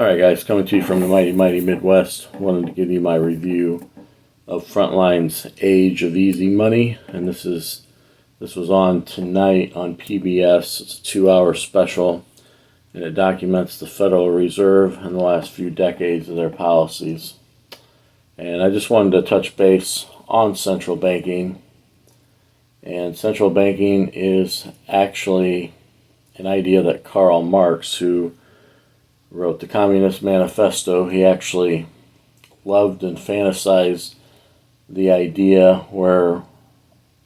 Alright guys, coming to you from the mighty Midwest. Wanted to give you my review of Frontline's Age of Easy Money, and this was on tonight on PBS. It's a 2-hour special, and it documents the Federal Reserve and the last few decades of their policies. And I just wanted to touch base on central banking. And central banking is actually an idea that Karl Marx, who wrote the Communist Manifesto, he actually loved and fantasized the idea where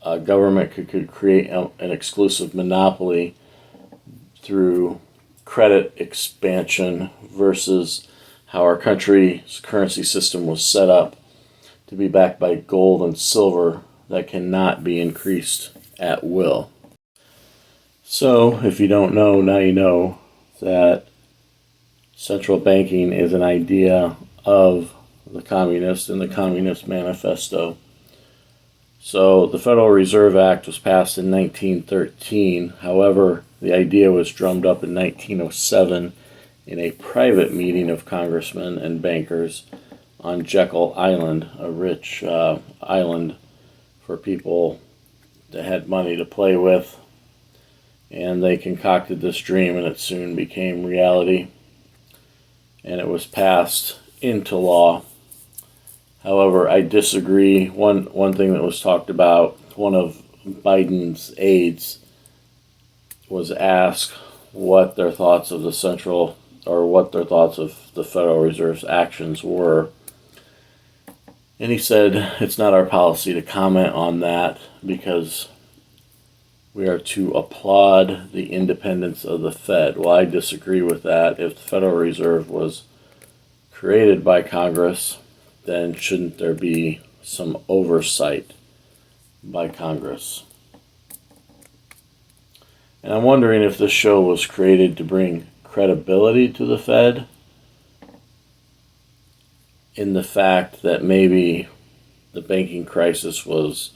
a government could create an exclusive monopoly through credit expansion versus how our country's currency system was set up to be backed by gold and silver that cannot be increased at will. So, if you don't know, now you know that central banking is an idea of the communists in the Communist Manifesto. So the Federal Reserve Act was passed in 1913. However, the idea was drummed up in 1907 in a private meeting of congressmen and bankers on Jekyll Island, a rich island for people that had money to play with. And they concocted this dream, and it soon became reality. And it was passed into law. However, I disagree. One thing that was talked about, one of Biden's aides was asked what their thoughts of the Federal Reserve's actions were. And he said, it's not our policy to comment on that because we are to applaud the independence of the Fed. Well, I disagree with that. If the Federal Reserve was created by Congress, then shouldn't there be some oversight by Congress? And I'm wondering if this show was created to bring credibility to the Fed, in the fact that maybe the banking crisis was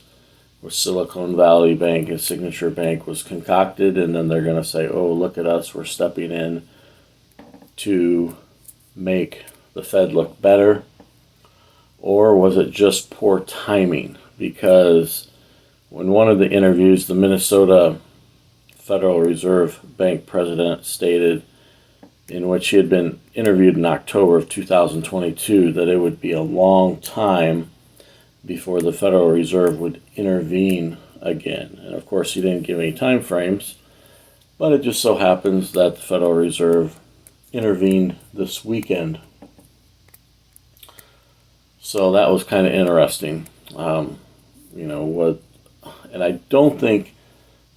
where Silicon Valley Bank and Signature Bank was concocted, and then they're going to say, oh, look at us, we're stepping in to make the Fed look better? Or was it just poor timing? Because when one of the interviews, the Minnesota Federal Reserve Bank president stated, in which he had been interviewed in October of 2022, that it would be a long time before the Federal Reserve would intervene again. And of course, he didn't give any time frames, but it just so happens that the Federal Reserve intervened this weekend. So that was kind of interesting. And I don't think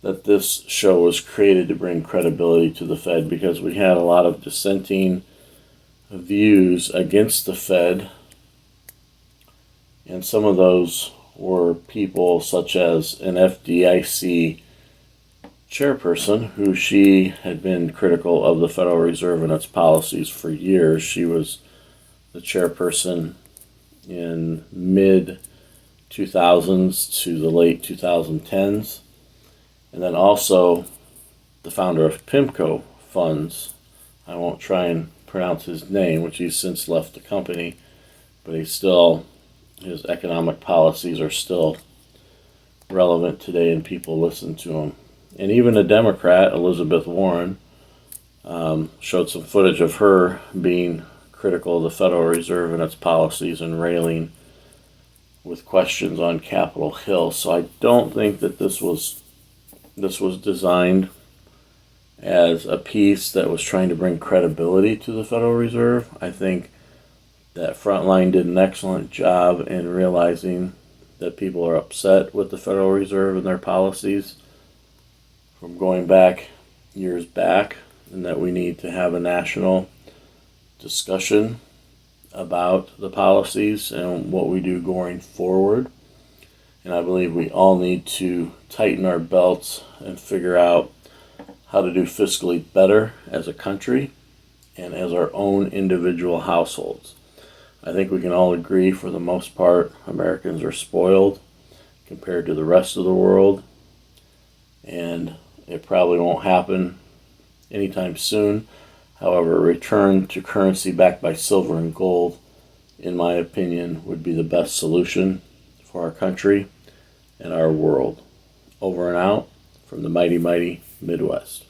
that this show was created to bring credibility to the Fed, because we had a lot of dissenting views against the Fed. And some of those were people such as an FDIC chairperson, who she had been critical of the Federal Reserve and its policies for years. She was the chairperson in mid-2000s to the late 2010s. And then also the founder of PIMCO Funds. I won't try and pronounce his name, which he's since left the company, but his economic policies are still relevant today and people listen to him. And even a Democrat, Elizabeth Warren, showed some footage of her being critical of the Federal Reserve and its policies and railing with questions on Capitol Hill. So I don't think that this was designed as a piece that was trying to bring credibility to the Federal Reserve. I think that Frontline did an excellent job in realizing that people are upset with the Federal Reserve and their policies from going back years back, and that we need to have a national discussion about the policies and what we do going forward. And I believe we all need to tighten our belts and figure out how to do fiscally better as a country and as our own individual households. I think we can all agree, for the most part, Americans are spoiled compared to the rest of the world, and it probably won't happen anytime soon. However, a return to currency backed by silver and gold, in my opinion, would be the best solution for our country and our world. Over and out from the mighty, mighty Midwest.